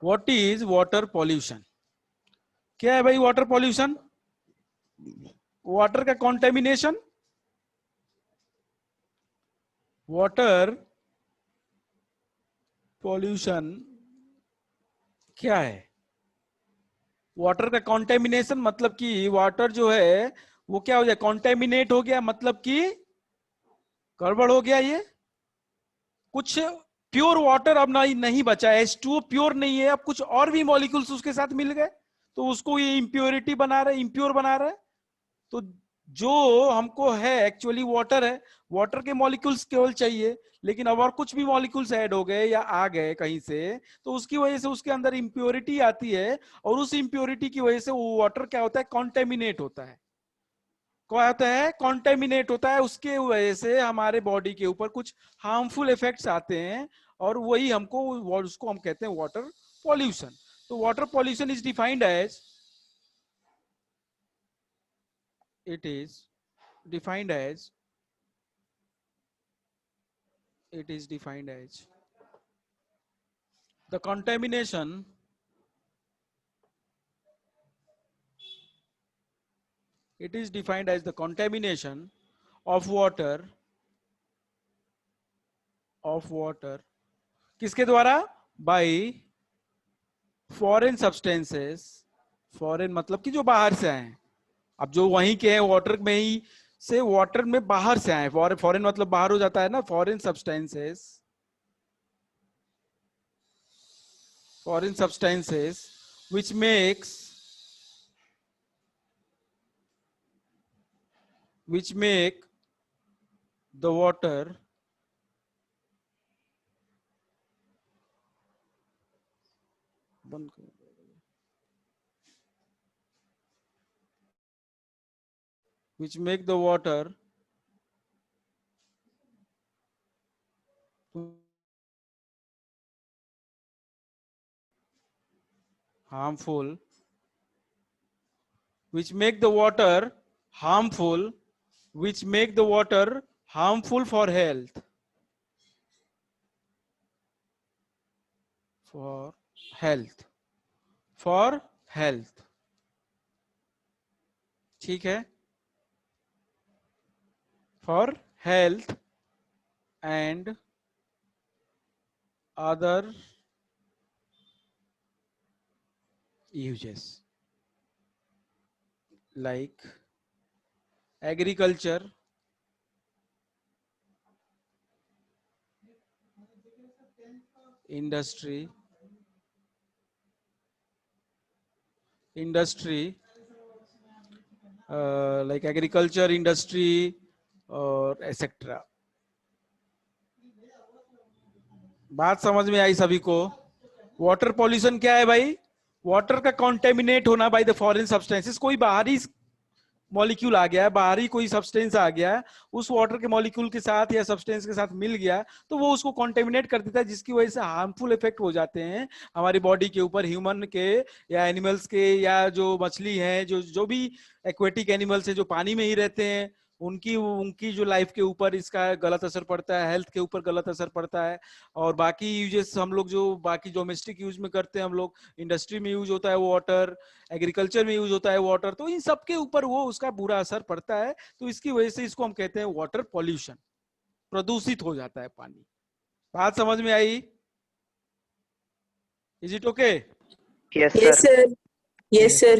What is water pollution? क्या है भाई वाटर पॉल्यूशन? वाटर का कॉन्टेमिनेशन। वाटर पॉल्यूशन क्या है? वाटर का कॉन्टेमिनेशन मतलब कि वाटर जो है वो क्या हो जाए, कॉन्टेमिनेट हो गया, मतलब कि गड़बड़ हो गया। ये कुछ प्योर वाटर अब नहीं बचा है, H2O प्योर नहीं है, अब कुछ और भी मॉलिक्यूल्स उसके साथ मिल गए तो उसको ये इम्प्योरिटी बना रहे, इम्प्योर बना रहे। तो जो हमको है एक्चुअली वाटर है, वाटर के मॉलिक्यूल्स केवल चाहिए, लेकिन अब और कुछ भी मॉलिक्यूल्स ऐड हो गए या आ गए कहीं से, तो उसकी वजह से उसके अंदर इम्प्योरिटी आती है, और उस इम्प्योरिटी की वजह से वो वाटर क्या होता है, कॉन्टेमिनेट होता है। क्या होता है, कॉन्टेमिनेट होता है। उसके वजह से हमारे बॉडी के ऊपर कुछ हार्मफुल इफेक्ट्स आते हैं, और वही हमको उसको हम कहते हैं वाटर पॉल्यूशन। तो water pollution is defined as, it is defined as it is defined as the contamination it is defined as the contamination of water किसके द्वारा, by foreign substances। फॉरेन मतलब कि जो बाहर से आए। अब जो वहीं के हैं वाटर में ही से, वाटर में बाहर से आए, फॉरेन मतलब बाहर हो जाता है ना, foreign substances, foreign substances which make the water बंद कर, which make the water harmful, which make the water harmful, which make the water harmful for health, for health, for health। ठीक है, for health and other uses like agriculture, industry, like agriculture, industry और etc। बात समझ में आई सभी को? Water pollution क्या है भाई? वाटर का कॉन्टेमिनेट होना बाय द फॉरेन सब्सटेंसेस। कोई बाहरी मॉलिक्यूल आ गया है, बाहरी कोई सब्सटेंस आ गया है, उस वाटर के मॉलिक्यूल के साथ या सब्सटेंस के साथ मिल गया, तो वो उसको कॉन्टेमिनेट कर देता है, जिसकी वजह से हार्मफुल इफेक्ट हो जाते हैं हमारी बॉडी के ऊपर, ह्यूमन के या एनिमल्स के, या जो मछली है, जो जो भी एक्वेटिक एनिमल्स है जो पानी में ही रहते हैं, उनकी उनकी जो लाइफ के ऊपर इसका गलत असर पड़ता है, हेल्थ के ऊपर गलत असर पड़ता है। और बाकी यूजेस हम लोग जो बाकी डोमेस्टिक यूज में करते हैं हम लोग, इंडस्ट्री में यूज होता है वाटर, एग्रीकल्चर में यूज होता है वाटर, तो इन सब के ऊपर वो उसका बुरा असर पड़ता है। तो इसकी वजह से इसको हम कहते हैं वाटर पॉल्यूशन, प्रदूषित हो जाता है पानी। बात समझ में आई? Is it okay? Yes Yes, sir. sir. Yes, sir.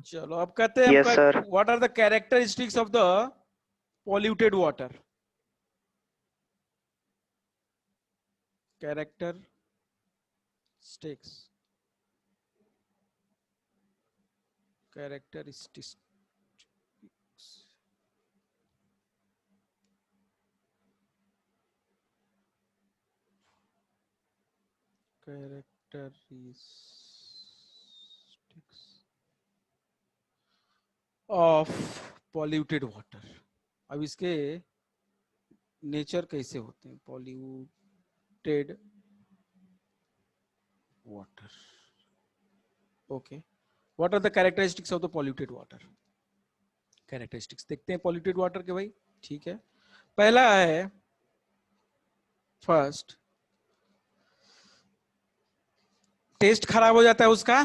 चलो अब कहते हैं yes sir. What are the characteristics of the polluted water. Characteristics, characteristics, characteristics of polluted water. अब इसके नेचर कैसे होते हैं polluted water? Okay, what are the characteristics of the polluted water? Characteristics देखते हैं पॉल्यूटेड वाटर के भाई। ठीक है, पहला है फर्स्ट टेस्ट खराब हो जाता है उसका,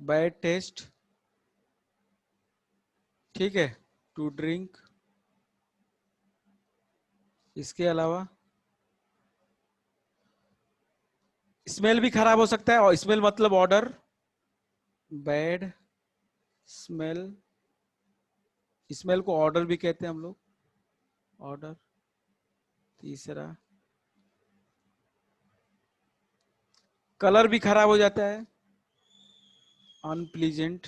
बैड टेस्ट, ठीक है, टू ड्रिंक। इसके अलावा स्मेल भी खराब हो सकता है, और स्मेल मतलब ऑर्डर, बैड स्मेल, स्मेल को ऑर्डर भी कहते हैं हम लोग, ऑर्डर। तीसरा कलर भी खराब हो जाता है, अनप्लीजेंट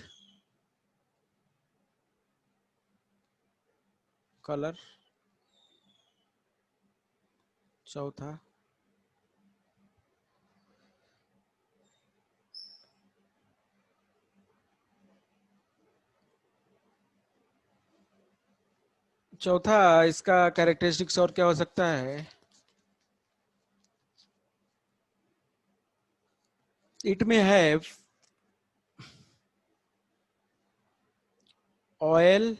कलर। चौथा चौथा इसका कैरेक्टरिस्टिक्स और क्या हो सकता है, इट में have oil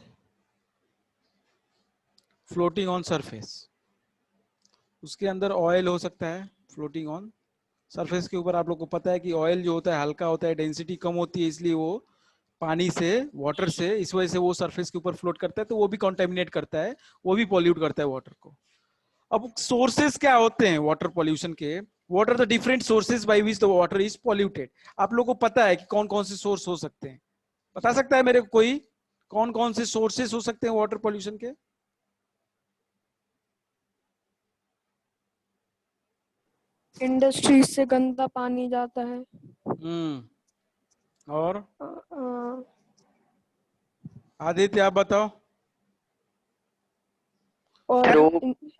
floating on surface, उसके अंदर ऑयल हो सकता है फ्लोटिंग ऑन सरफेस के ऊपर। आप लोग को पता है कि ऑयल जो होता है हल्का होता है, डेंसिटी कम होती है, इसलिए वो पानी से, वाटर से, इस वजह से वो सरफेस के ऊपर फ्लोट करता है, तो वो भी कॉन्टेमिनेट करता है, वो भी पॉल्यूट करता है वाटर को। अब सोर्सेस क्या होते हैं वाटर पॉल्यूशन के, what are the different sources by which the water is polluted. आप लोग को पता है कि कौन कौन से सोर्स हो सकते हैं, बता सकता है मेरे को कोई, कौन कौन से सोर्सेस हो सकते हैं वाटर पॉल्यूशन के? इंडस्ट्रीज से गंदा पानी जाता है। और अ, अ, आदित्य आप बताओ। और थ्रू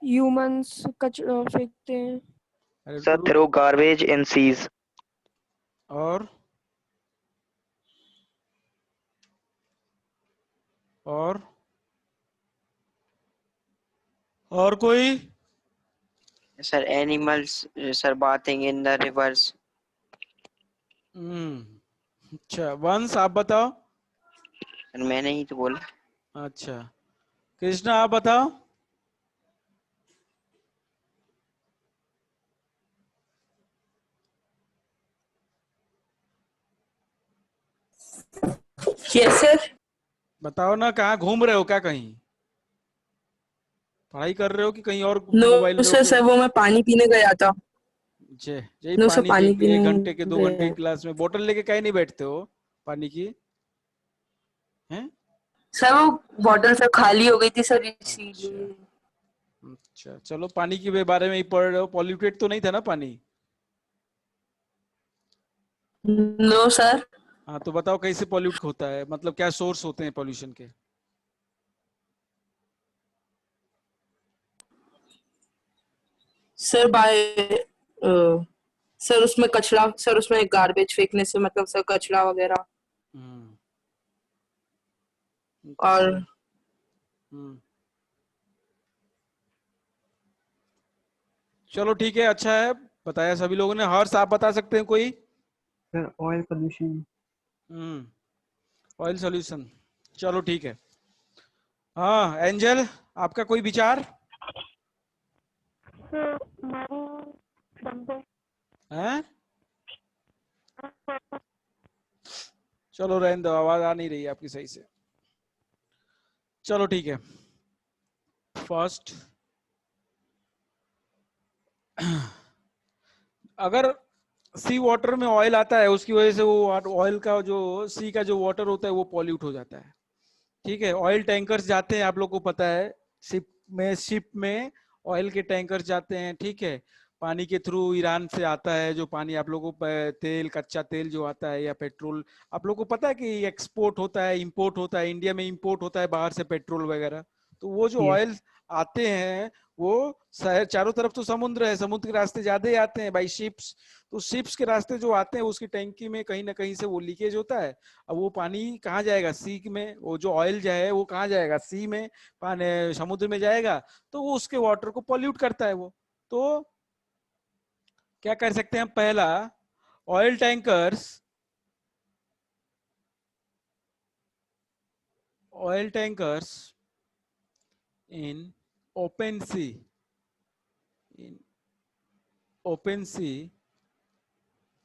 ह्यूमंस कचरा फेंकते हैं। अरे sir Guru, through garbage in seas. और और और कोई? Sir, animals, sir, bathing in the rivers. अच्छा, वंश आप बताओ। And मैंने ही तो बोला। अच्छा, कृष्णा आप बताओ। Yes sir. बताओ ना, कहाँ घूम रहे हो क्या, कहीं पढ़ाई कर रहे हो कि कहीं और मोबाइल नो सर, लोग? सर वो मैं पानी पीने गया था। यही नो सर, पानी की पानी पीने 1 घंटे के 2 घंटे की गया। क्लास में बोतल लेके कहीं नहीं बैठते हो पानी की, हैं? सर वो बॉटल सब खाली हो गई थी सर, अच्छा, इसीलिए। अच्छा, चलो पानी के बारे में ही पढ़ रहे हो, पॉल्यूटेड तो नहीं था ना पानी? No sir. हाँ, तो बताओ कैसे पॉल्यूट होता है, मतलब क्या सोर्स होते हैं पॉल्यूशन के? सर बाय सर उसमें कचरा, सर उसमें गार्बेज फेंकने से, मतलब सर कचरा वगैरह। हम्म, और अच्छा, हम्म, चलो ठीक है, अच्छा है, बताया सभी लोगों ने। हर्ष आप बता सकते हैं कोई? Sir oil pollution. Oil solution, चलो ठीक है। हाँ एंजल, आपका कोई विचार है? चलो रहने दो, आवाज आ नहीं रही है आपकी सही से। चलो ठीक है, फर्स्ट, अगर सी वाटर में ऑयल आता है, उसकी वजह से वो ऑयल का जो सी का जो वाटर होता है वो पॉल्यूट हो जाता है, ठीक है। ऑयल टैंकर्स जाते हैं, आप लोग को पता है, शिप में ऑयल के टैंकर्स जाते हैं, ठीक है। पानी के थ्रू ईरान से आता है जो पानी, आप लोगों को तेल, कच्चा तेल जो आता है या पेट्रोल, आप लोग को पता है कि एक्सपोर्ट होता है, इंपोर्ट होता है, इंडिया में इंपोर्ट होता है बाहर से पेट्रोल वगैरह। तो वो जो यस। ऑयल आते हैं, वो चारों तरफ तो समुद्र है, समुद्र के रास्ते ज्यादा ही आते हैं बाई शिप्स। तो शिप्स के रास्ते जो आते हैं, उसकी टैंकी में कहीं ना कहीं से वो लीकेज होता है। अब वो पानी कहाँ जाएगा, सी में, वो जो ऑयल जो है वो कहाँ जाएगा, सी में, पानी समुद्र में जाएगा, तो वो उसके वाटर को पॉल्यूट करता है वो। तो क्या कर सकते हैं हम? पहला, oil tankers, oil tankers in open sea, in open sea,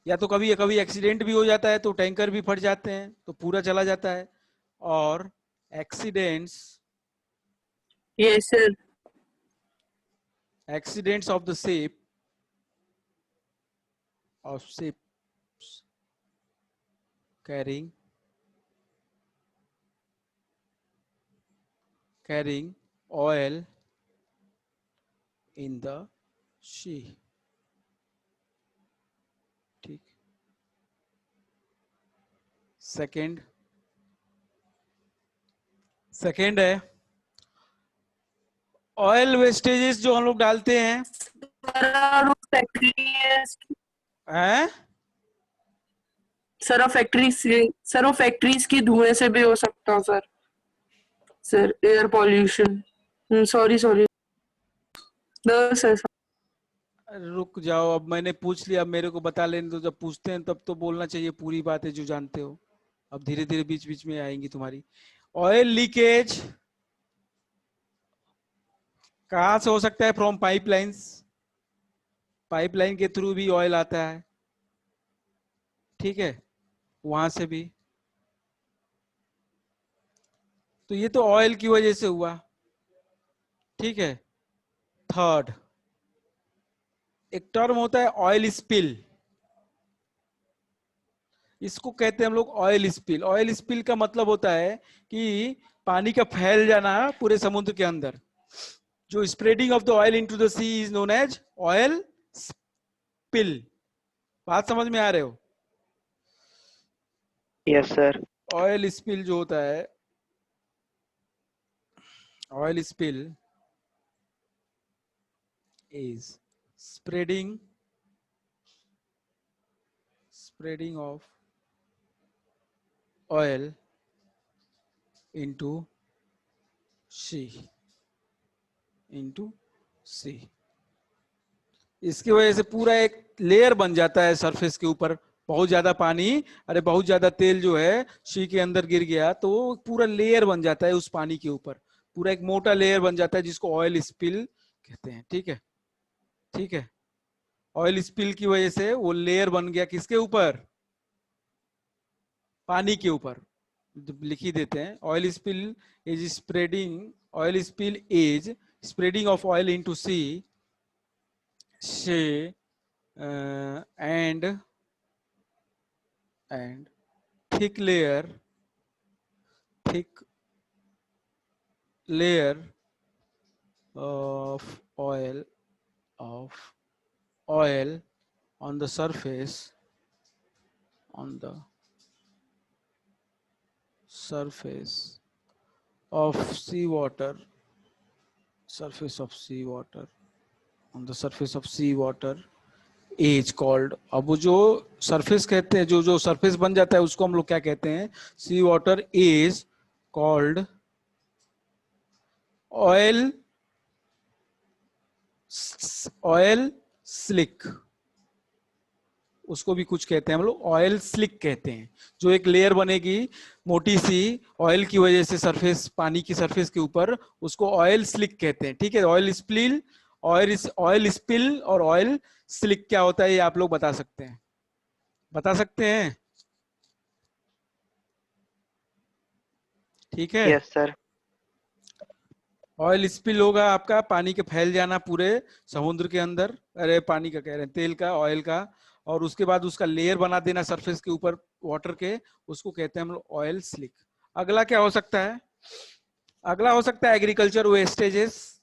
या तो कभी कभी एक्सीडेंट भी हो जाता है तो टैंकर भी फट जाते हैं तो पूरा चला जाता है, और accidents Yes, sir. accidents of the ship of ships carrying oil in the sea. ठीक, सेकंड है ऑयल वेस्टेजेस जो हम लोग डालते हैं, हैं? सर फैक्ट्रीज की धुएं से भी हो सकता है sir. Sir air pollution, sorry sir. रुक जाओ, अब मैंने पूछ लिया, अब मेरे को बता लेने दो, जब पूछते हैं तब तो बोलना चाहिए पूरी बातें जो जानते हो। अब धीरे धीरे बीच बीच में आएंगी तुम्हारी। ऑयल लीकेज कहां से हो सकता है? फ्रॉम पाइपलाइंस, पाइपलाइन के थ्रू भी ऑयल आता है, ठीक है, वहां से भी। तो ये तो ऑयल की वजह से हुआ, ठीक है। थर्ड, एक टर्म होता है ऑयल स्पिल, इसको कहते हैं हम लोग ऑयल स्पिल। ऑयल स्पिल का मतलब होता है कि पानी का फैल जाना पूरे समुद्र के अंदर। जो spreading of the oil into the sea is known as oil spill. बात समझ में आ रहे हो? Yes, sir. ऑयल स्पिल जो होता है, oil spill is spreading of oil into sea, इसकी वजह से पूरा एक लेयर बन जाता है सरफेस के ऊपर। बहुत ज्यादा पानी, अरे बहुत ज्यादा तेल जो है सी के अंदर गिर गया तो पूरा लेयर बन जाता है उस पानी के ऊपर, पूरा एक मोटा लेयर बन जाता है जिसको ऑयल स्पिल कहते हैं, ठीक है, ठीक है। ऑयल स्पिल की वजह से वो लेयर बन गया किसके ऊपर? पानी के ऊपर। लिख ही देते हैं, oil spill is spreading of oil into sea and thick layer of oil on the surface of seawater, is called। अब वो जो सरफेस कहते हैं, जो सरफेस बन जाता है उसको हम लोग क्या कहते हैं? Sea water is called oil slick. उसको भी कुछ कहते हैं हम लोग, ऑयल स्लिक कहते हैं। जो एक लेयर बनेगी मोटी सी ऑयल की वजह से सरफेस, पानी की सरफेस के ऊपर, उसको ऑयल स्लिक कहते हैं, ठीक है। ऑयल स्पिल और ऑयल स्लिक क्या होता है ये आप लोग बता सकते हैं? ठीक है। Yes, sir. ऑयल स्पिल होगा आपका पानी के फैल जाना पूरे समुद्र के अंदर, अरे पानी का कह रहे हैं, तेल का, ऑयल का, और उसके बाद उसका लेयर बना देना सरफेस के ऊपर वाटर के, उसको कहते हैं हम लोग ऑयल स्लिक। अगला क्या हो सकता है? अगला हो सकता है एग्रीकल्चर वेस्टेजेस।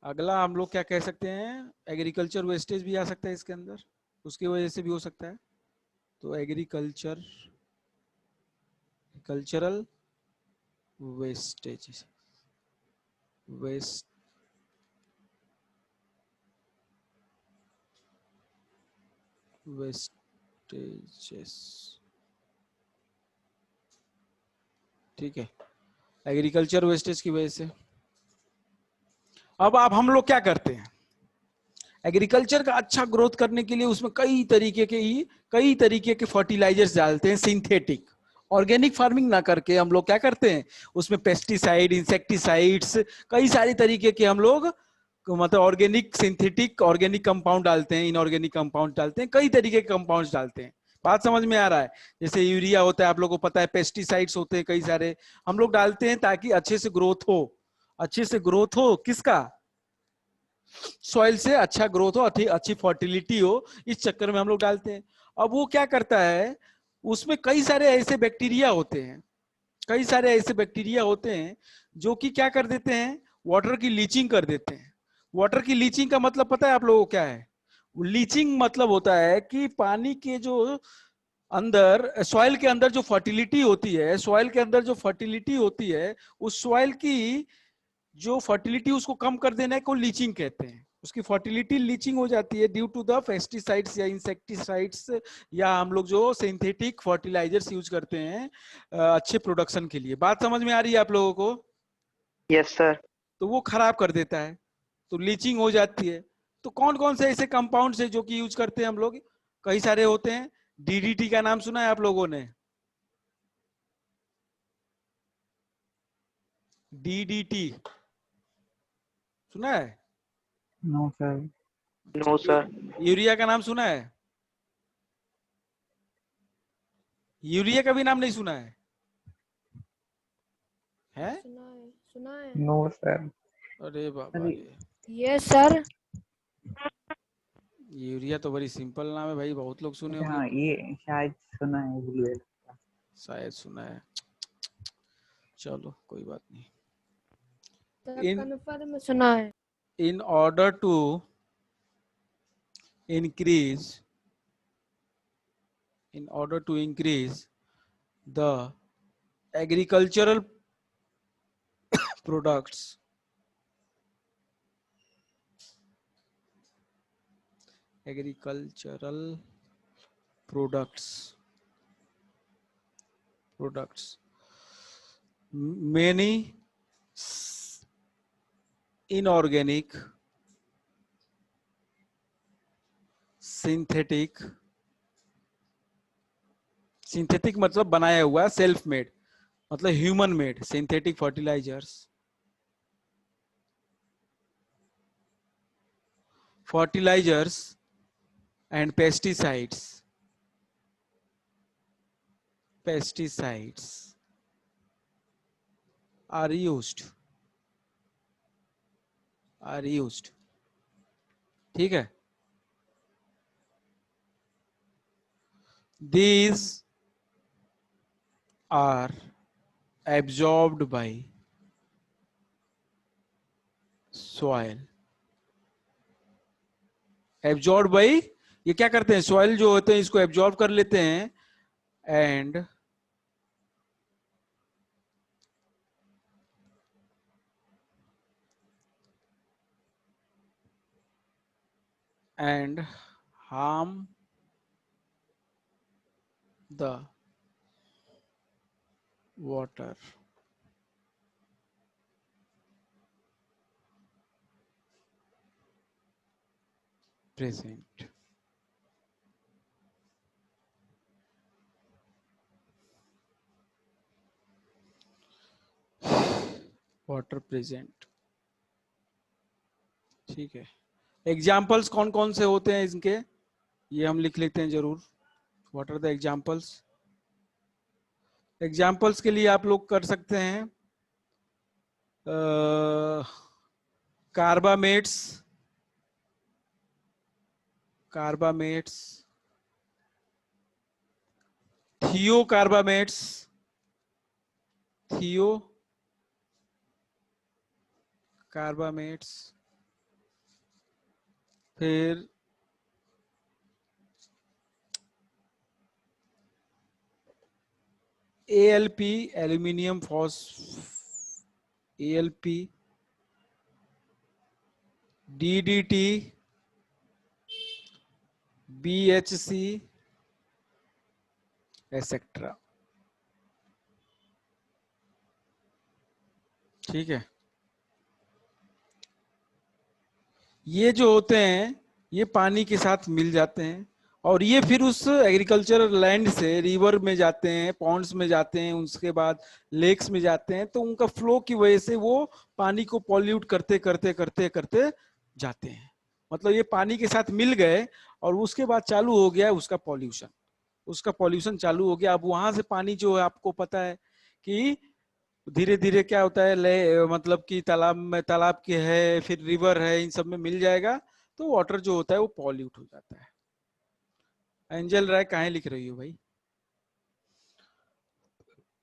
अगला हम लोग क्या कह सकते हैं? एग्रीकल्चर वेस्टेज भी आ सकता है इसके अंदर, उसकी वजह से भी हो सकता है। तो कल्चरल वेस्टेजेस, ठीक है, एग्रीकल्चर वेस्टेज की वजह से। अब आप हम लोग क्या करते हैं? एग्रीकल्चर का अच्छा ग्रोथ करने के लिए उसमें कई तरीके के फर्टिलाइजर्स डालते हैं सिंथेटिक। ऑर्गेनिक फार्मिंग ना करके हम लोग क्या करते हैं? उसमें पेस्टिसाइड, इंसेक्टिसाइड्स, कई सारे तरीके के हम लोग मतलब ऑर्गेनिक, सिंथेटिक, ऑर्गेनिक कंपाउंड डालते हैं, इनऑर्गेनिक कंपाउंड डालते हैं, कई तरीके के कंपाउंड्स डालते हैं। बात समझ में आ रहा है? जैसे यूरिया होता है, आप लोगों को पता है, पेस्टिसाइड्स होते हैं कई सारे, हम लोग डालते हैं ताकि अच्छे से ग्रोथ हो। अच्छे से ग्रोथ हो किसका? सॉइल से अच्छा ग्रोथ हो, अच्छी फर्टिलिटी हो, इस चक्कर में हम लोग डालते हैं। अब वो क्या करता है, उसमें कई सारे ऐसे बैक्टीरिया होते हैं, कई सारे ऐसे बैक्टीरिया होते हैं जो कि क्या कर देते हैं, वाटर की लीचिंग कर देते हैं। वाटर की लीचिंग का मतलब पता है आप लोगों को क्या है? लीचिंग मतलब होता है कि पानी के जो अंदर, सॉइल के अंदर जो फर्टिलिटी होती है, सॉइल के अंदर जो फर्टिलिटी होती है, उस सॉइल की जो फर्टिलिटी उसको कम कर देने को लीचिंग कहते हैं। उसकी फर्टिलिटी लीचिंग हो जाती है ड्यू टू द पेस्टिसाइड्स या इंसेक्टिसाइड्स, या हम लोग जो सिंथेटिक फर्टिलाइजर्स यूज करते हैं अच्छे प्रोडक्शन के लिए। बात समझ में आ रही है आप लोगों को? Yes sir. तो वो खराब कर देता है, तो लीचिंग हो जाती है। तो कौन कौन से ऐसे कंपाउंड्स है जो कि यूज करते हैं हम लोग? कई सारे होते हैं। डीडीटी का नाम सुना है आप लोगों ने? डीडीटी सुना है? No, sir. No sir. Urea का नाम सुना है? यूरिया का भी नाम नहीं सुना है? हैं? सुना है। No, sir. अरे बाबा अरे, रे, ये सर। यूरिया तो बड़ी सिंपल नाम है भाई, बहुत लोग सुने होंगे। हाँ ये शायद सुना है भूल गए। शायद सुना है, चलो कोई बात नहीं। कन्फर्म में सुना है। In order to increase the agricultural products, many inorganic, synthetic मतलब बनाया हुआ, सेल्फ मेड मतलब human made synthetic fertilisers and pesticides are used, ठीक है? These are absorbed by soil. Absorbed by, ये क्या करते हैं, सॉइल जो होते हैं इसको एब्जॉर्ब कर लेते हैं, and harm the water present. Water present, ठीक है? एग्जाम्पल्स कौन कौन से होते हैं इनके, ये हम लिख लेते हैं जरूर। What are the examples? Examples के लिए आप लोग कर सकते हैं कार्बामेट्स, थियोकार्बामेट्स, फिर ALP, aluminium ALP, DDT, BHC, etcetera, ठीक है? ये जो होते हैं ये पानी के साथ मिल जाते हैं और ये फिर उस एग्रीकल्चरल लैंड से रिवर में जाते हैं, पॉन्ड्स में जाते हैं, उसके बाद लेक्स में जाते हैं, तो उनका फ्लो की वजह से वो पानी को पॉल्यूट करते करते करते करते जाते हैं। मतलब ये पानी के साथ मिल गए और उसके बाद चालू हो गया उसका पॉल्यूशन, उसका पॉल्यूशन चालू हो गया। अब वहां से पानी जो है आपको पता है कि धीरे धीरे क्या होता है, ले मतलब कि तालाब में, तालाब के है फिर रिवर है, इन सब में मिल जाएगा तो वाटर जो होता है वो पॉल्यूट हो जाता है। एंजल राय काहे लिख रही हो भाई?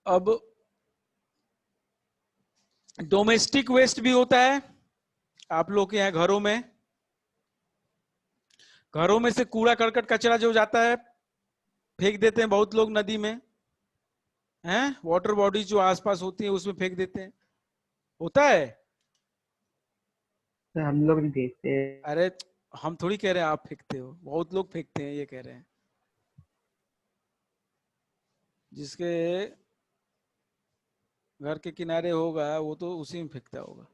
अब डोमेस्टिक वेस्ट भी होता है आप लोग के यहाँ घरों में। घरों में से कूड़ा करकट कचरा जो जाता है फेंक देते हैं बहुत लोग नदी में, हैं वाटर बॉडीज जो आसपास होती है उसमें फेंक देते हैं, होता है। सर हम लोग नहीं देखते। अरे हम थोड़ी कह रहे हैं आप फेंकते हो, बहुत लोग फेंकते हैं ये कह रहे हैं। जिसके घर के किनारे होगा वो तो उसी में फेंकता होगा।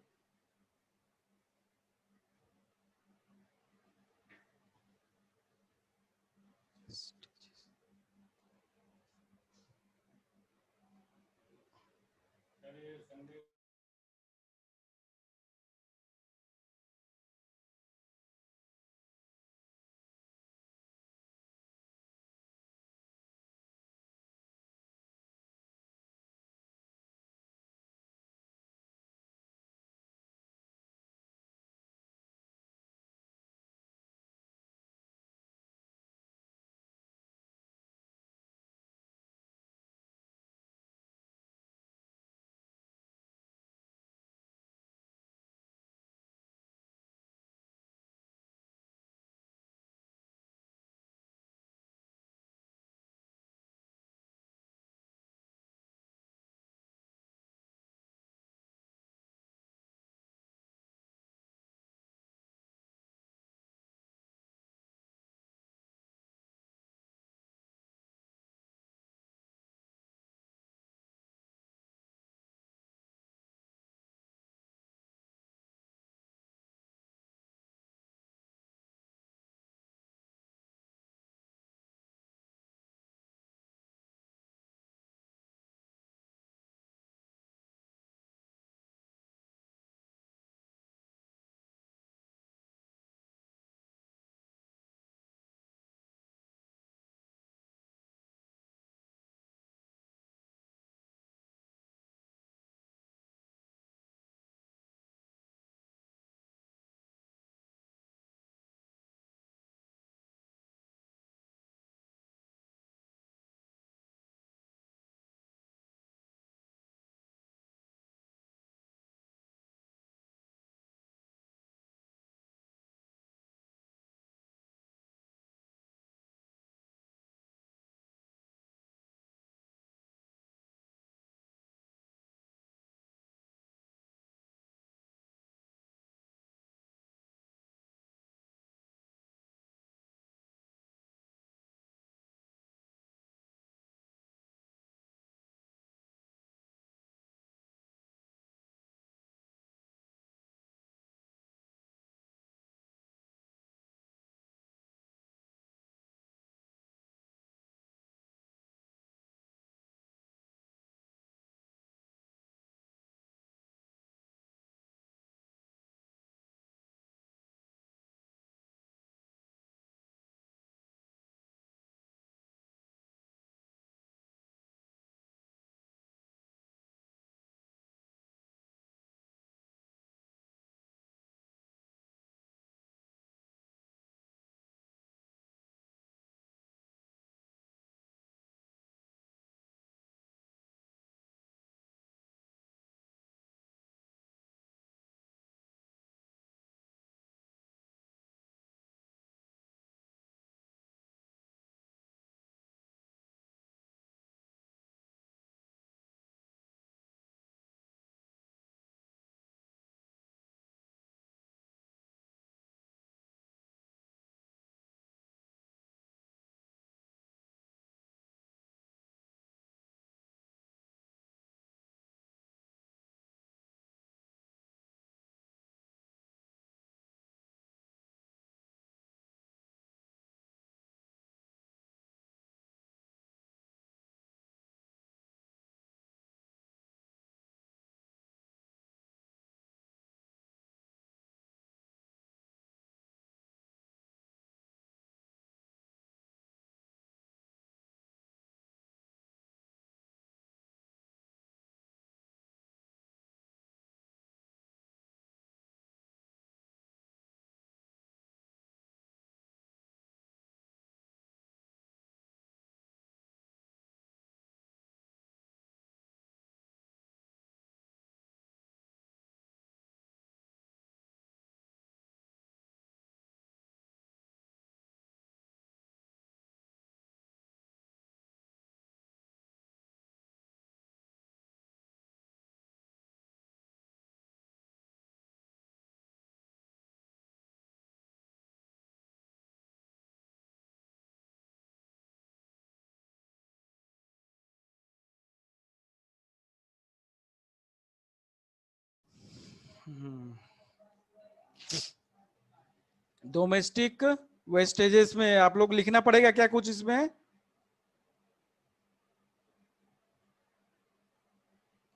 डोमेस्टिक वेस्टेजेस में आप लोग लिखना पड़ेगा क्या कुछ इसमें?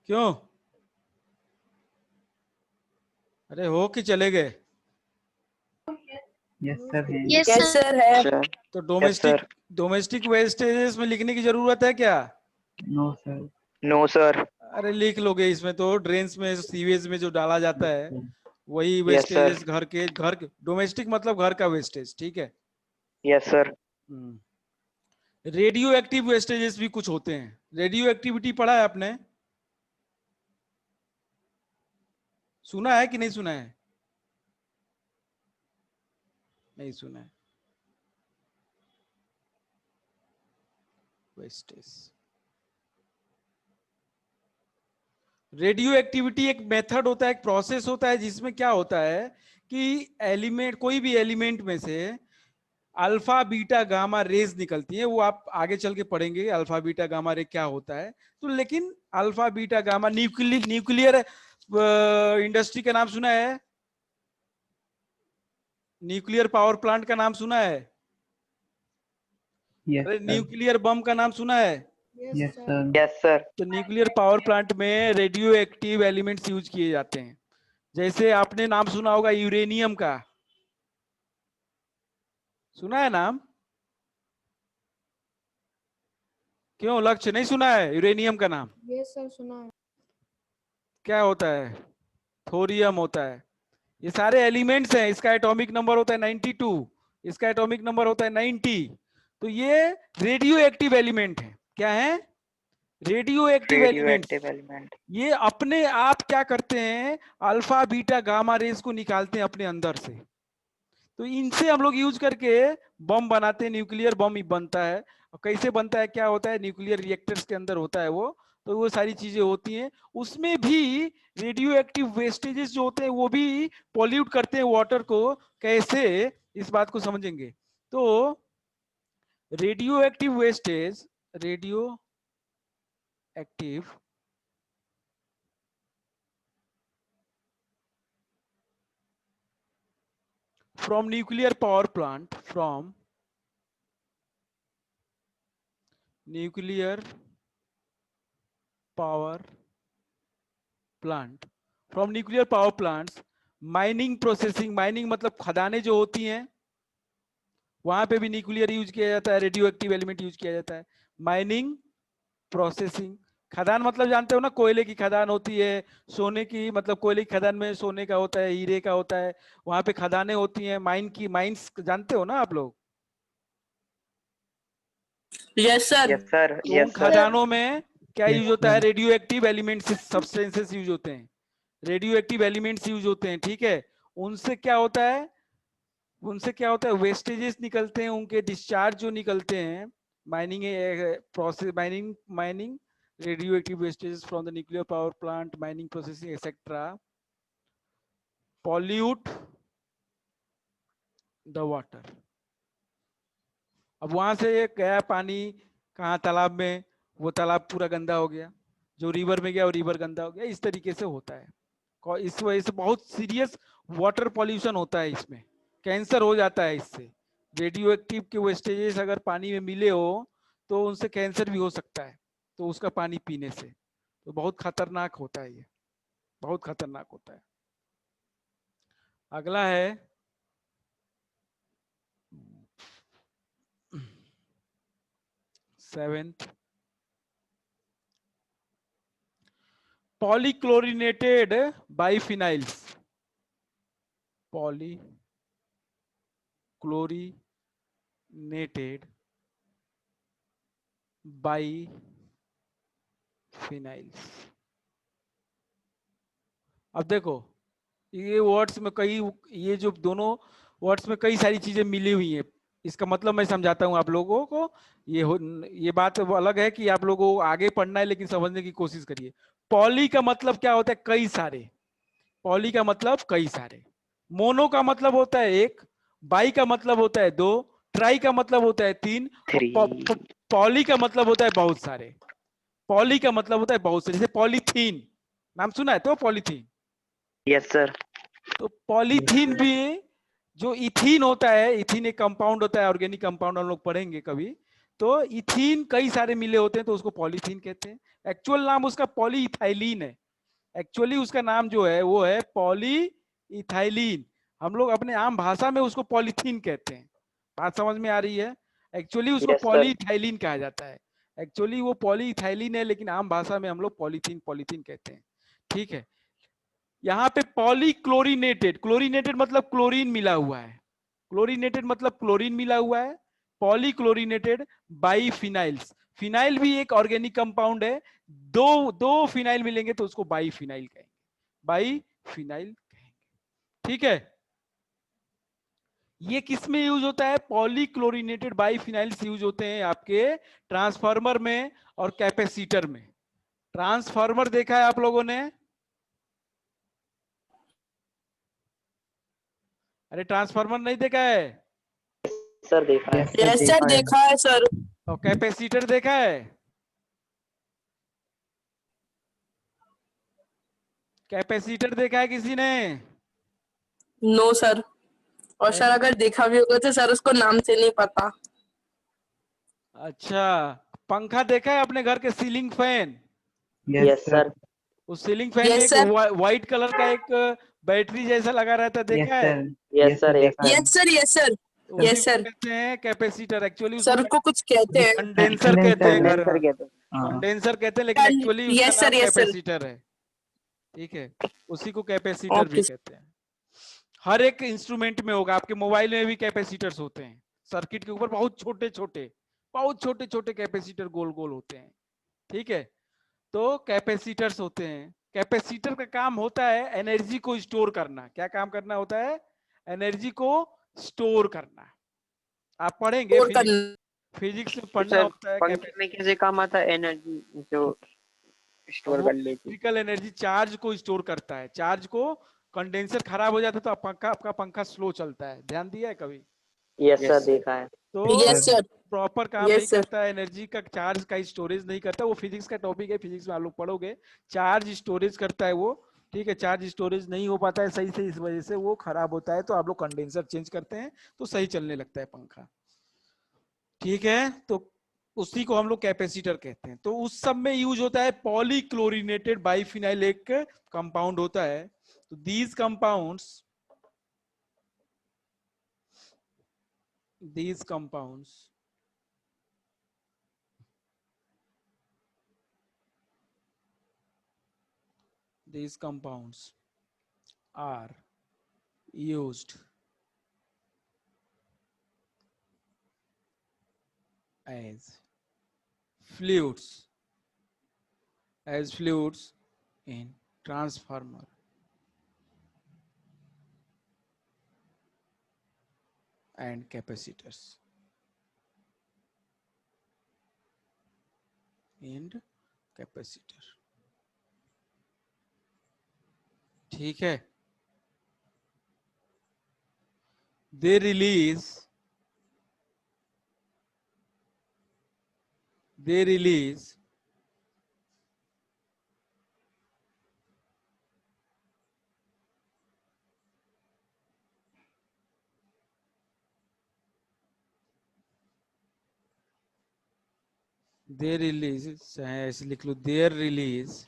क्यों? अरे हो कि चले गए? यस सर है। Yes yes sir. सर है। Sure. तो Yes, sir. डोमेस्टिक वेस्टेजेस में लिखने की जरूरत है क्या? No sir. No, sir. अरे लिख लोगे, इसमें तो ड्रेन्स में सीवेज में जो डाला जाता है वही Yes, वेस्टेजेस, sir. घर के डोमेस्टिक मतलब घर का वेस्टेज, ठीक है। Yes, sir. Radio active vestiges भी कुछ होते हैं। रेडियो एक्टिविटी पढ़ा है आपने? सुना है कि नहीं सुना है? नहीं सुना है। वेस्टेज, रेडियो एक्टिविटी एक मेथड होता है, एक प्रोसेस होता है जिसमें क्या होता है कि एलिमेंट, कोई भी एलिमेंट में से अल्फा बीटा गामा रेज निकलती है। वो आप आगे चल के पढ़ेंगे अल्फा बीटा गामा रे क्या होता है। तो लेकिन alpha beta gamma, nuclear industry का नाम सुना है? न्यूक्लियर पावर प्लांट का नाम सुना है? यस अरे सर। न्यूक्लियर बम का नाम सुना है? Yes sir. Yes, sir. तो न्यूक्लियर पावर प्लांट में रेडियो एक्टिव एलिमेंट्स यूज किए जाते हैं। जैसे आपने नाम सुना होगा यूरेनियम का, सुना है नाम? क्यों लक्ष्य नहीं सुना है यूरेनियम का नाम? यस सर, सुना है। क्या होता है? थोरियम होता है। ये सारे एलिमेंट्स हैं। इसका एटॉमिक नंबर होता है 92, इसका एटॉमिक नंबर होता है 90। तो ये रेडियो एक्टिव एलिमेंट है। क्या है? Radio active elements. Radioactive element. ये अपने आप क्या करते हैं, अल्फा बीटा गामा रेज को निकालते हैं अपने अंदर से। तो इनसे हम लोग यूज करके बम बनाते हैं, न्यूक्लियर बम बनता है। और कैसे बनता है, क्या होता है, न्यूक्लियर रिएक्टर्स के अंदर होता है वो। तो वो सारी चीजें होती हैं। उसमें भी रेडियो एक्टिव वेस्टेजेस जो होते हैं वो भी पॉल्यूट करते हैं वाटर को। कैसे, इस बात को समझेंगे। तो radio active wastage, radio active from nuclear power plant, from nuclear power plant, from nuclear power plants, mining processing, mining मतलब खदानें जो होती हैं वहां पे भी न्यूक्लियर यूज किया जाता है, रेडियो एक्टिव एलिमेंट यूज किया जाता है। माइनिंग प्रोसेसिंग, खदान मतलब जानते हो ना, कोयले की खदान होती है, सोने की मतलब कोयले की खदान में सोने का होता है, हीरे का होता है, वहां पे खदानें होती हैं। माइन की, माइंस जानते हो ना आप लोग? Yes sir. Yes, sir. तो उन Yes, sir. खदानों में क्या Yes, यूज होता है? sir. Radio active elements, substances use होते हैं, रेडियो एक्टिव एलिमेंट्स यूज होते हैं, ठीक है। उनसे क्या होता है, उनसे क्या होता है, वेस्टेजेस निकलते हैं, उनके डिस्चार्ज जो निकलते हैं। Mining process, mining radio active vestiges from the nuclear power plant, mining processing etcetera pollute the water. अब वहां से गया पानी कहाँ, तालाब में, वो तालाब पूरा गंदा हो गया। जो रिवर में गया वो रिवर गंदा हो गया। इस तरीके से होता है। इस वजह से बहुत सीरियस वाटर पॉल्यूशन होता है, इसमें कैंसर हो जाता है इससे। रेडियो एक्टिव के वेस्टेजेस अगर पानी में मिले हो तो उनसे कैंसर भी हो सकता है, तो उसका पानी पीने से। तो बहुत खतरनाक होता है ये, बहुत खतरनाक होता है। अगला है सेवेंथ, पॉलीक्लोरिनेटेड बाइफिनाइल्स, पॉलीक्लोरिनेटेड बाइफिनाइल्स। अब देखो ये वर्ड्स में कई, ये जो दोनों वर्ड्स में कई सारी चीजें मिली हुई हैं। इसका मतलब मैं समझाता हूं आप लोगों को। ये बात अलग है कि आप लोगों को आगे पढ़ना है, लेकिन समझने की कोशिश करिए। पॉली का मतलब क्या होता है? कई सारे। पॉली का मतलब कई सारे। मोनो का मतलब होता है एक, बाई का मतलब होता है दो, ट्राई का मतलब होता है तीन, Three. पॉली का मतलब होता है बहुत सारे। पॉली का मतलब होता है बहुत सारे। जैसे पॉलीथीन, नाम सुना है तो? Polythene, Yes, sir. तो पॉलीथीन भी, जो इथीन होता है, इथीन एक कंपाउंड होता है, ऑर्गेनिक कंपाउंड हम लोग पढ़ेंगे कभी। तो इथीन कई सारे मिले होते हैं तो उसको पॉलीथीन कहते हैं। एक्चुअल नाम उसका पॉलीइथाइलीन है। एक्चुअली उसका नाम जो है वो है पॉलीइथाइलीन। हम लोग अपने आम भाषा में उसको पॉलीथीन कहते हैं। बात समझ में आ रही है? एक्चुअली उसको Yes, sir. पॉलीइथाइलीन कहा जाता है। एक्चुअली वो पॉलीइथाइलीन है, लेकिन आम भाषा में हम लोग पॉलीथीन पॉलीथीन कहते हैं। ठीक है। यहाँ पे पॉलीक्लोरीनेटेड, क्लोरीनेटेड मतलब क्लोरीन मिला हुआ है, क्लोरीनेटेड मतलब क्लोरीन मिला हुआ है। पॉलीक्लोरीनेटेड बाईफिनाइल्स, फिनाइल भी एक ऑर्गेनिक कंपाउंड है। दो दो फिनाइल मिलेंगे तो उसको बाईफिनाइल कहेंगे, बाईफिनाइल कहेंगे। ठीक है। ये किस में यूज होता है? पॉलीक्लोरीनेटेड बाईफिनाइल्स यूज होते हैं आपके ट्रांसफार्मर में और कैपेसिटर में। ट्रांसफार्मर देखा है आप लोगों ने? अरे ट्रांसफार्मर नहीं देखा है? Sir, देखा है। Yes, sir. यस सर, देखा है। देखा है सर। और कैपेसिटर देखा है? कैपेसिटर देखा है किसी ने? No sir. और सर अगर देखा भी होगा तो सर उसको नाम से नहीं पता। अच्छा। पंखा देखा है अपने घर के? Ceiling fan, Yes, Yes, sir. sir. उस सीलिंग फैन में यस एक सर। व्हाइट कलर का एक बैटरी जैसा लगा रहता है, Yes, देखा है? sir. Yes, Yes, sir. sir. Yes, देखा है। Yes sir, yes sir. उसी यस को सर। कहते हैं कैपेसिटर। एक्चुअली उसको सर उसको कुछ कहते हैं। कंडेंसर कहते हैं घर Condenser में, कहते हैं। हाँ। कंडेंसर कहते हैं, लेकिन एक्चुअली उसका यस नाम सर, यस सर। कैपेसिटर है। ठीक है। उसी को कैपेसिटर भी ओके। कहते हैं। हर एक इंस्ट्रूमेंट में होगा, आपके मोबाइल में भी कैपेसिटर्स होते हैं। सर्किट के ऊपर बहुत छोटे छोटे, बहुत छोटे छोटे कैपेसिटर गोल गोल होते हैं। ठीक है। तो कैपेसिटर्स होते हैं। कैपेसिटर का काम होता है एनर्जी को स्टोर करना। क्या काम करना होता है? एनर्जी को स्टोर करना। आप पढ़ेंगे और फिजिक्स, करना। फिजिक्स में तो पढ़ना सर, होता है पंखे में कैसे काम आता है एनर्जी जो स्टोर वो कर लेती है? इलेक्ट्रिकल एनर्जी चार्ज को स्टोर करता है। चार्ज को, कंडेंसर खराब हो जाता है तो आपका पंखा स्लो चलता है। ध्यान दिया है कभी? यस सर, Yes, देखा है। तो sir. Yes sir. प्रॉपर काम नहीं यस सर। करता है, एनर्जी का चार्ज का स्टोरेज नहीं करता। वो फिजिक्स का टॉपिक है, फिजिक्स में आप लोग पढ़ोगे। चार्ज स्टोरेज करता है वो। ठीक है। चार्ज स्टोरेज नहीं हो पाता है सही से, इस वजह से वो खराब होता है। तो आप लोग कंडेंसर चेंज करते हैं तो सही चलने लगता है पंखा। ठीक है। तो उसी को हम लोग कैपेसिटर कहते हैं। तो उस सब में यूज होता है पॉलीक्लोरीनेटेड बाइफिनाइल, एक कंपाउंड होता है। तो these compounds, these compounds these compounds are used as fluids, in transformer and capacitors and capacitor। ठीक है। they release they release they release ऐसे लिख लो, their release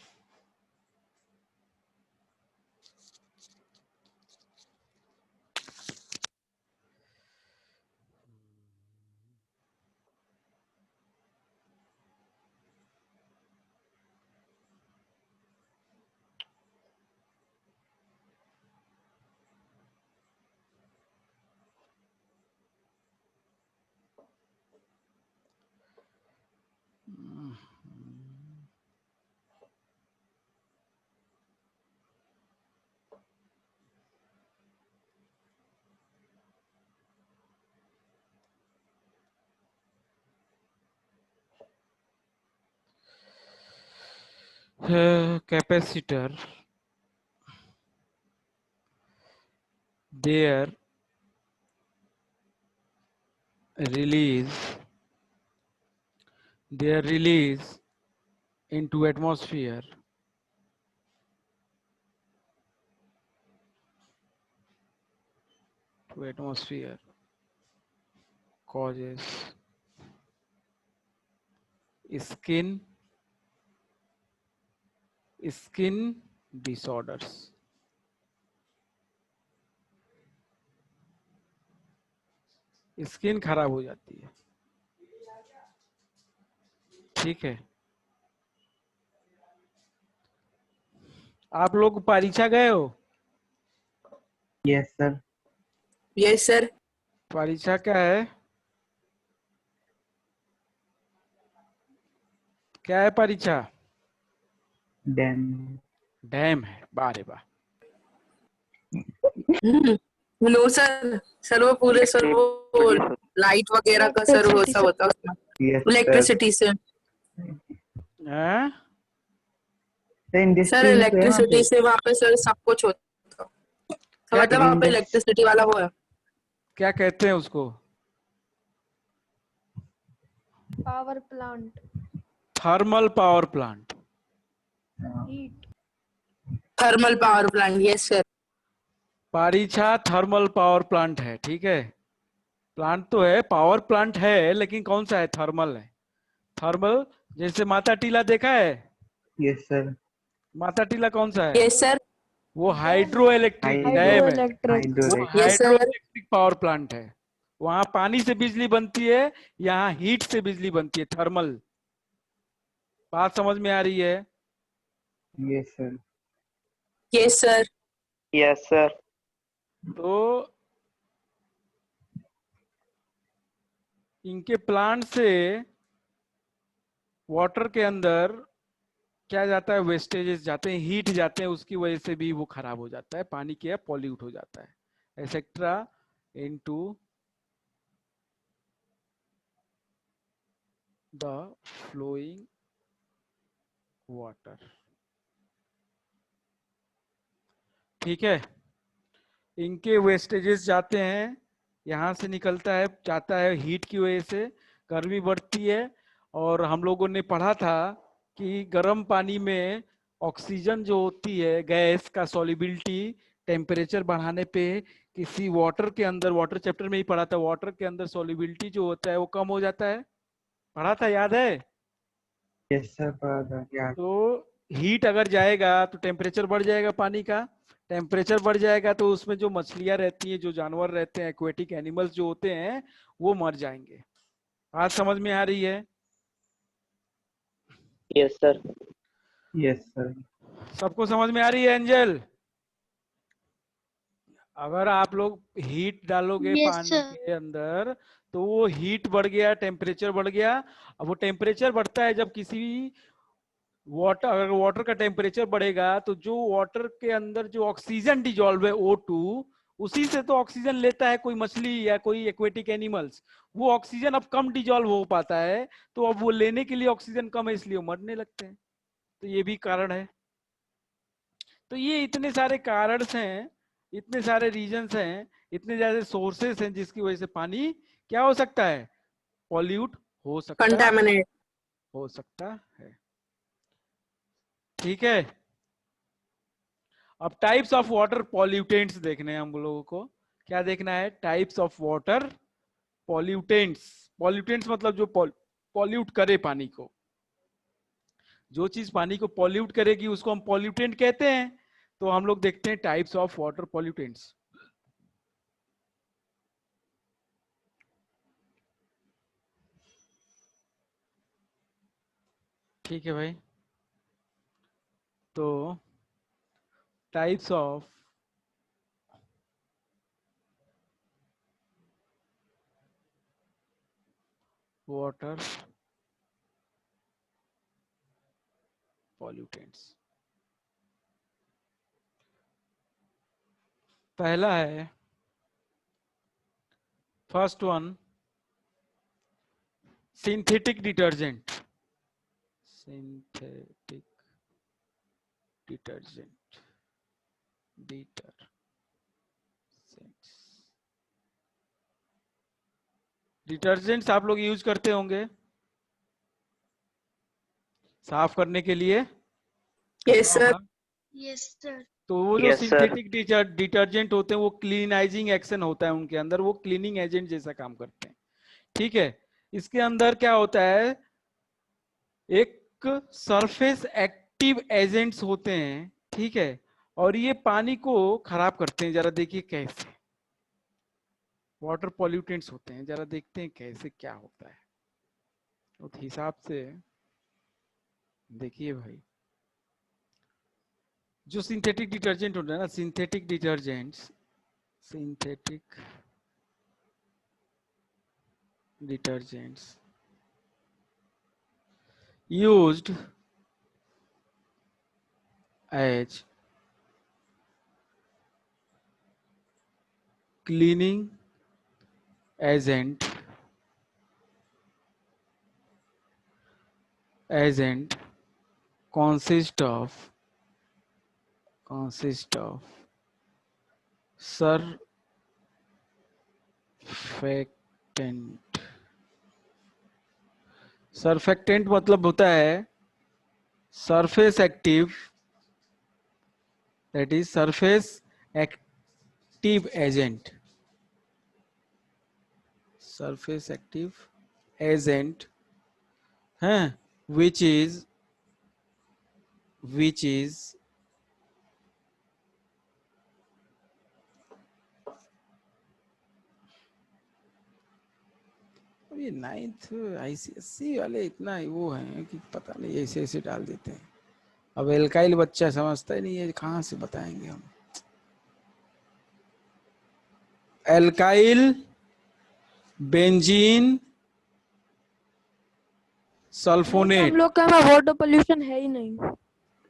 capacitor, their release their release into atmosphere to atmosphere causes skin disorders. Skin खराब हो जाती है, ठीक है। आप लोग परीक्षा गए हो? Yes, sir. Yes sir. परीक्षा क्या है? क्या है परीक्षा? Then डैम है, वाह रे वाह। नो सर, सर वो पूरे सर वो लाइट वगैरह का सर वो सब होता है उसमें, yes, sir. इलेक्ट्रिसिटी से। हैं? Sir, सर industry में तो है वहाँ इलेक्ट्रिसिटी पे। से वहाँ पे सर सब कुछ होता है। तो मतलब वहाँ पे इलेक्ट्रिसिटी वाला वो है। क्या कहते हैं उसको? Power plant, thermal power plant. Heat, thermal power plant, yes sir. परीक्षा थर्मल पावर प्लांट है, ठीक है। प्लांट तो है, पावर प्लांट है, लेकिन कौन सा है? थर्मल है। थर्मल जैसे माता टीला देखा है? Yes, sir. माता टीला कौन सा है? Yes sir. वो हाइड्रो इलेक्ट्रिक डैम है। हाइड्रोइलेक्ट्रिक, वो Hydro. Yes hydro sir. Electric power plant है। वहां पानी से बिजली बनती है, यहाँ हीट से बिजली बनती है, थर्मल। बात समझ में आ रही है? Yes, sir. Yes sir. Yes, sir. तो इनके प्लांट से वाटर के अंदर क्या जाता है? वेस्टेजेस जाते हैं, हीट जाते हैं, उसकी वजह से भी वो खराब हो जाता है, पानी क्या पॉल्यूट हो जाता है, etcetera into the flowing water. ठीक है, इनके वेस्टेजेस जाते हैं, यहाँ से निकलता है, जाता है हीट की वजह से, गर्मी बढ़ती है। और हम लोगों ने पढ़ा था कि गर्म पानी में ऑक्सीजन जो होती है गैस का सॉल्युबिलिटी टेम्परेचर बढ़ाने पे किसी वाटर के अंदर, वाटर चैप्टर में ही पढ़ा था, वाटर के अंदर सॉल्युबिलिटी जो होता है वो कम हो जाता है, पढ़ा था, याद है? Yes, sir. Father. Yeah. तो हीट अगर जाएगा तो टेम्परेचर बढ़ जाएगा, पानी का टेम्परेचर बढ़ जाएगा तो उसमें जो मछलियां रहती हैं, जो जानवर रहते हैं, एक्वेटिक एनिमल्स जो होते हैं, वो मर जाएंगे। आज समझ में आ रही है? Yes, sir. Yes, sir. सबको समझ में आ रही है एंजल? अगर आप लोग हीट डालोगे पानी के अंदर तो वो हीट बढ़ गया, टेम्परेचर बढ़ गया। अब वो टेम्परेचर बढ़ता है जब किसी वाटर, अगर वाटर का टेम्परेचर बढ़ेगा तो जो वाटर के अंदर जो ऑक्सीजन डिजॉल्व है O2, उसी से तो ऑक्सीजन लेता है कोई मछली या कोई एक्वेटिक एनिमल्स। वो ऑक्सीजन अब कम डिजॉल्व हो पाता है, तो अब वो लेने के लिए ऑक्सीजन कम है, इसलिए वो मरने लगते हैं। तो ये भी कारण है। तो ये इतने सारे कारण हैं, इतने सारे रीजंस हैं, इतने ज्यादा सोर्सेस हैं जिसकी वजह से पानी क्या हो सकता है? पॉल्यूट हो सकता कंटामिनेट। है। ठीक है, अब टाइप्स ऑफ वाटर पॉल्यूटेंट्स देखने हैं हम लोगों को। क्या देखना है? Types of water pollutants. Pollutants मतलब जो पॉल्यूट करे पानी को, जो चीज पानी को पॉल्यूट करेगी उसको हम पॉल्यूटेंट कहते हैं। तो हम लोग देखते हैं टाइप्स ऑफ वाटर पॉल्यूटेंट्स। ठीक है भाई, तो टाइप्स ऑफ वाटर पॉल्यूटेंट्स। पहला है, first one, synthetic detergent. Synthetic detergent, detergents आप लोग यूज करते होंगे साफ करने के लिए। Yes sir. यस सर, तो वो जो Yes, sir. सिंथेटिक डिटर्जेंट होते हैं वो क्लीनाइजिंग एक्शन होता है उनके अंदर, वो क्लीनिंग एजेंट जैसा काम करते हैं। ठीक है, इसके अंदर क्या होता है, एक सरफेस एक्टिव एजेंट्स होते हैं। ठीक है, और ये पानी को खराब करते हैं। जरा देखिए कैसे वाटर पॉल्यूटेंट्स होते हैं, जरा देखते हैं कैसे क्या होता है उस हिसाब से। देखिए भाई, जो सिंथेटिक डिटर्जेंट होता है ना, synthetic detergents used as cleaning agent consist of surfactant मतलब होता है surface active, that is surface active agent, है, which is ये 9th ICSE वाले इतना वो है कि पता नहीं ऐसे ऐसे डाल देते हैं। अब एल्काइल बच्चा समझता ही नहीं है, कहाँ से बताएंगे हम। एल्काइल बेंजीन सल्फोनेट हम लोग का में वाटर पोल्यूशन है ही नहीं।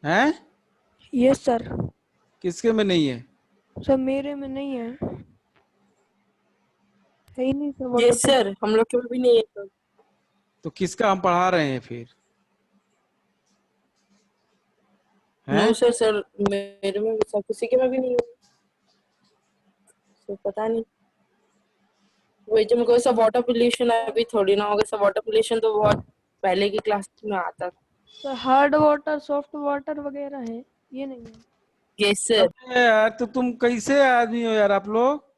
है, यस सर। किसके में नहीं है? सर मेरे में नहीं है ही नहीं सर। यस सर, हम लोग के में भी नहीं है सर। तो किसका हम पढ़ा रहे हैं फिर? नो सर, सर मेरे में भी, सर किसी के में भी नहीं है सर, पता नहीं। वही जो मुझको सब वाटर पोल्यूशन अभी थोड़ी ना होगा सर, वाटर पोल्यूशन तो बहुत पहले की क्लास में आता। Sir hard water soft water वगैरह है, ये नहीं है। Yes sir. अबे यार, तो तुम कैसे आदमी हो यार आप लोग?